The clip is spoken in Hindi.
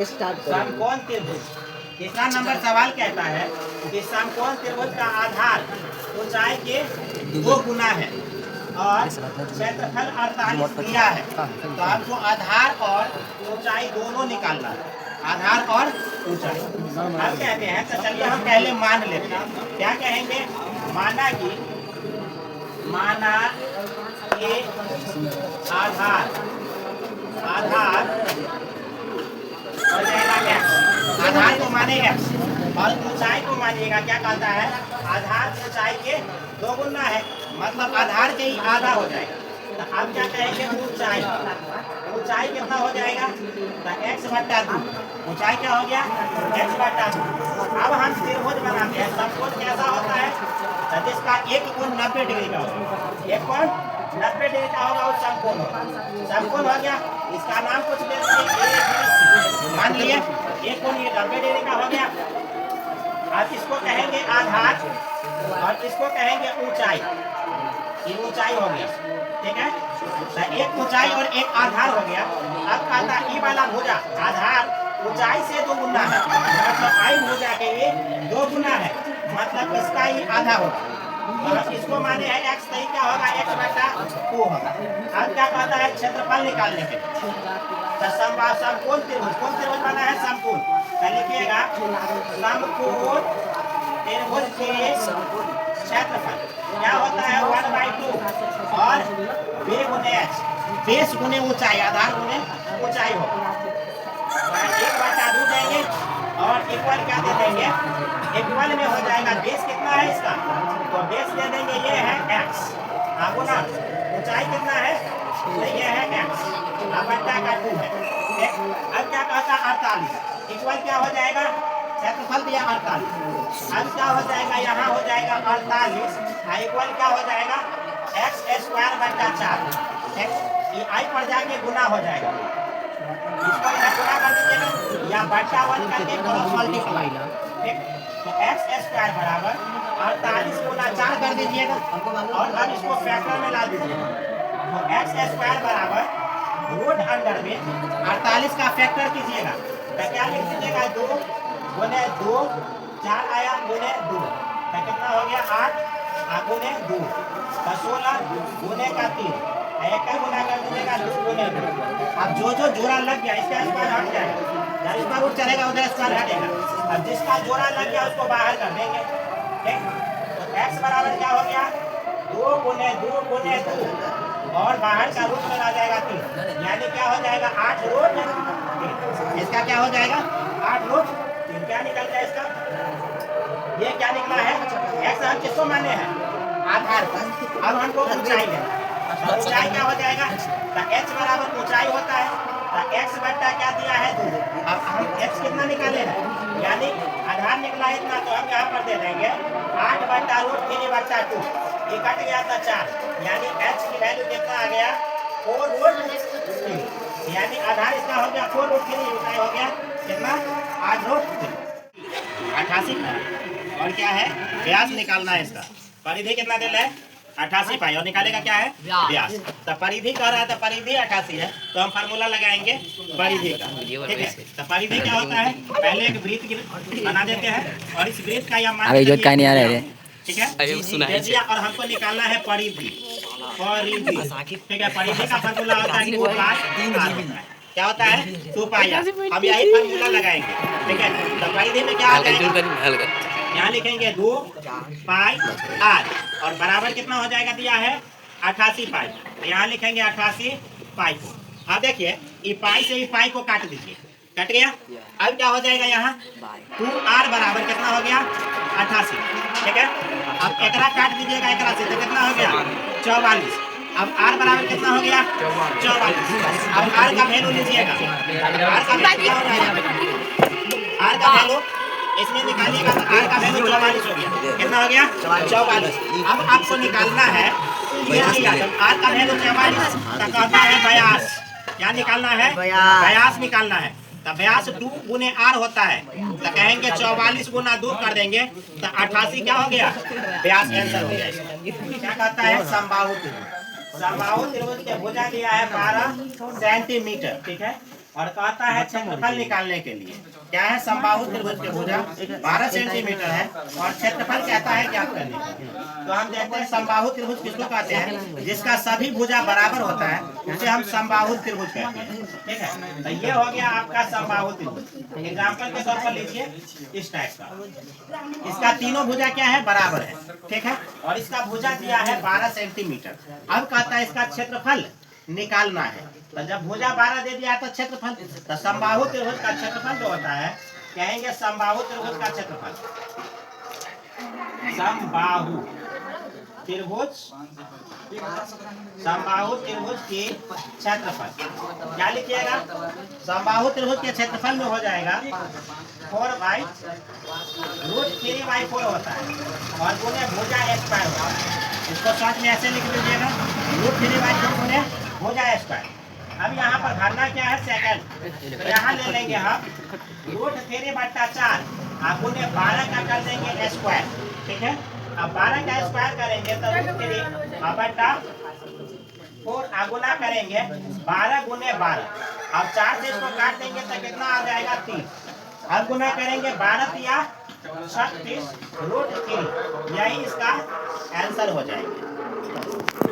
समकोण त्रिभुज। तीसरा नंबर सवाल कहता है कि समकोण त्रिभुज का आधार ऊंचाई के 2 गुना है और क्षेत्रफल 48 दिया है। तो आपको आधार और ऊंचाई दोनों निकालना है, आधार और ऊंचाई। हम कहते हैं तो चलिए हम पहले मान लेते हैं। क्या कहेंगे? माना कि आधार हो जाएगा x, आधार को माने x और ऊंचाई को मानिएगा क्या कहता है? आधार ऊंचाई के 2 गुना है, मतलब आधार के ही आधा हो जाएगा। तो हम क्या कहेंगे? ऊंचाई कितना हो जाएगा? तो x/2। ऊंचाई क्या हो गया? x/2। अब हम त्रिभुज बनाते हैं। समकोण कैसा होता है? तो जिसका एक कोण 90 डिग्री का होगा, एक कोण 90 डिग्री का होगा वो समकोण होगा। समकोण हो गया, इसका नाम कुछ मान लिए एक कोण ये 90 डिग्री का हो गया। अब इसको कहेंगे आधार और इसको कहेंगे ऊंचाई। ये ऊंचाई हो गया, ठीक है। तो एक ऊंचाई और एक आधार हो गया। अब कहता है ये वाला भुजा आधार ऊंचाई से 2 गुना है, मतलब आई भुजा के ये 2 गुना है, मतलब इसका ही आधा होगा। तो इसको माने है x, तो क्या होगा? x/2 होगा। अब क्या कहता है? क्षेत्रफल निकालने के तो समकोण त्रिभुज, कौन त्रिभुज बना है? समकोण। तो लिखिएगा समकोण त्रिभुज के क्षेत्रफल क्या होता है? 1/2 और b गुने h, बेस गुने ऊंचाई, आधार गुने ऊंचाई होगा। 1/2 देंगे और इक्वल क्या दे देंगे? इक्वल में हो जाएगा बेस कितना है इसका? तो बेस दे देंगे ये है x, आपको ना ऊंचाई कितना है? तो ये है x, /2 है। अब क्या कहता है? 48 इक्वल क्या हो जाएगा? क्षेत्रफल दिया 48। अब क्या हो जाएगा? यहाँ हो जाएगा 48 इक्वल क्या हो जाएगा? x²/4। ये आई पर जाके गुना हो जाएगा, इसको गुना कर दीजिएगा या बटा 1 करके क्रॉस मल्टीप्लाई, ठीक। तो x² बराबर 48 गुना 4 कर दीजिएगा और अब इसको फैक्टर में ला दीजिएगा। तो x² बराबर रूट अंडर में 48 का फैक्टर कीजिएगा तो क्या लिख दीजिएगा? 2 गुने 2, 4 आया गुने 2, तो कितना हो गया? 8 गुने 2, तो 16 गुने का 3, एक का गुना कर दीजिएगा 2 गुने 2। अब जो जोड़ा लग गया इसका स्क्वायर हट जाएगा, जब इसका रूट चलेगा उधर स्क्वायर हटेगा। अब जिसका जोड़ा लग गया उसको बाहर कर देंगे, ठीक। तो x बराबर क्या हो गया? 2 गुने 2 गुने 2 और बाहर का रूट में आ जाएगा 3, यानी क्या हो जाएगा? 8 रूट 3। इसका क्या हो जाएगा? 8 रूट 3। क्या निकल जाए इसका? ये क्या निकला है? x हम किसको माने हैं? आधार पर। अब हमको ऊंचाई है, तो ऊंचाई क्या हो जाएगा? तो h बराबर ऊंचाई होता है, तो x/2 क्या दिया है? 2। अब हम x कितना निकाले हैं? यानी आधार निकला है इतना, तो हम यहाँ पर दे देंगे 8/√3/2। ये कट गया था 4, यानी h की वैल्यू कितना आ गया? 4√3, यानी आधार इसका हो गया 4√3, ऊंचाई हो गया कितना? 8√3, 88। और क्या है? व्यास निकालना है इसका। परिधि कितना दे रहा है? 88 पाई, और निकालेगा क्या है? व्यास। तो परिधि कह रहा है, तो परिधि 88 है, तो हम फार्मूला लगाएंगे परिधि का, ठीक है। तो परिधि क्या होता है? पहले एक वृत्त बना देते हैं और इस वृत्त का यह मान, ठीक है, दे दिया और हमको निकालना है परिधि, ठीक है। परिधि का फार्मूला होता है 2 पाई, क्या होता है? 2 पाई। हम यही फार्मूला लगाएंगे, ठीक है। तो परिधि में क्या आ जाएगा? यहाँ लिखेंगे 2 पाई r और बराबर कितना हो जाएगा? दिया है 88 पाई, तो यहाँ लिखेंगे 88 पाई को। अब देखिए ये पाई से ये पाई को काट दीजिए, कट गया। अब क्या हो जाएगा? यहाँ 2r बराबर कितना हो गया? 88, ठीक है। अब एकरा काट दीजिएगा एकरा से, तो कितना हो गया? 44। अब r बराबर कितना हो गया? 44। अब r का वैल्यू लीजिएगा, r का वैल्यू इसमें निकालिएगा तो r का वैल्यू 44 हो गया। कितना हो गया? 44। अब आपको निकालना है r का वैल्यू 44, तो कहता है व्यास। क्या निकालना है? व्यास निकालना है। तो व्यास 2 गुने r होता है, तो कहेंगे 44 गुना 2 कर देंगे तो 88 क्या हो गया? व्यास आंसर हो गया। क्या कहता है? समबाहु त्रिभुज। समबाहु त्रिभुज के भुजा दिया है 12 सेंटीमीटर, ठीक है। और कहता है क्षेत्रफल निकालने के लिए क्या है, समबाहु त्रिभुज की भुजा 12 सेंटीमीटर है और क्षेत्रफल कहता है ज्ञात करने का। तो हम देखते हैं समबाहु त्रिभुज किसको कहते हैं, जिसका सभी भुजा बराबर होता है उसे हम समबाहु त्रिभुज कहते हैं। ठीक है, तो ये हो गया आपका समबाहु त्रिभुज। एग्जाम्पल के तौर पर लीजिए इस टाइप का, इसका तीनों भुजा क्या है, बराबर है। ठीक है, और इसका भुजा दिया है 12 सेंटीमीटर। अब कहता है इसका क्षेत्रफल निकालना है। तो जब भुजा 12 दे दिया तो क्षेत्रफल, तो समबाहु त्रिभुज का क्षेत्रफल जो होता है, कहेंगे समबाहु त्रिभुज का क्षेत्रफल, समबाहु त्रिभुज, समबाहु त्रिभुज की क्षेत्रफल क्या लिखिएगा, समबाहु त्रिभुज के क्षेत्रफल में हो जाएगा 4/√3/4 होता है और गुणे भुजा स्क्वायर होता है। इसको शॉर्ट में ऐसे लिख दीजिएगा, √3/4 गुणे भुजा स्क्वायर। अब यहाँ पर भरना क्या है, सेकंड। तो यहाँ ले लेंगे हम √3/4 आप गुणे 12 का कर देंगे स्क्वायर। ठीक है, अब 12 का स्क्वायर करेंगे तो √3/4 आगुना करेंगे 12 गुने 12। अब 4 से इसको काट देंगे तो कितना आ जाएगा, 3। अब गुना करेंगे 12 या 36 √3, यही इसका आंसर हो जाएगा।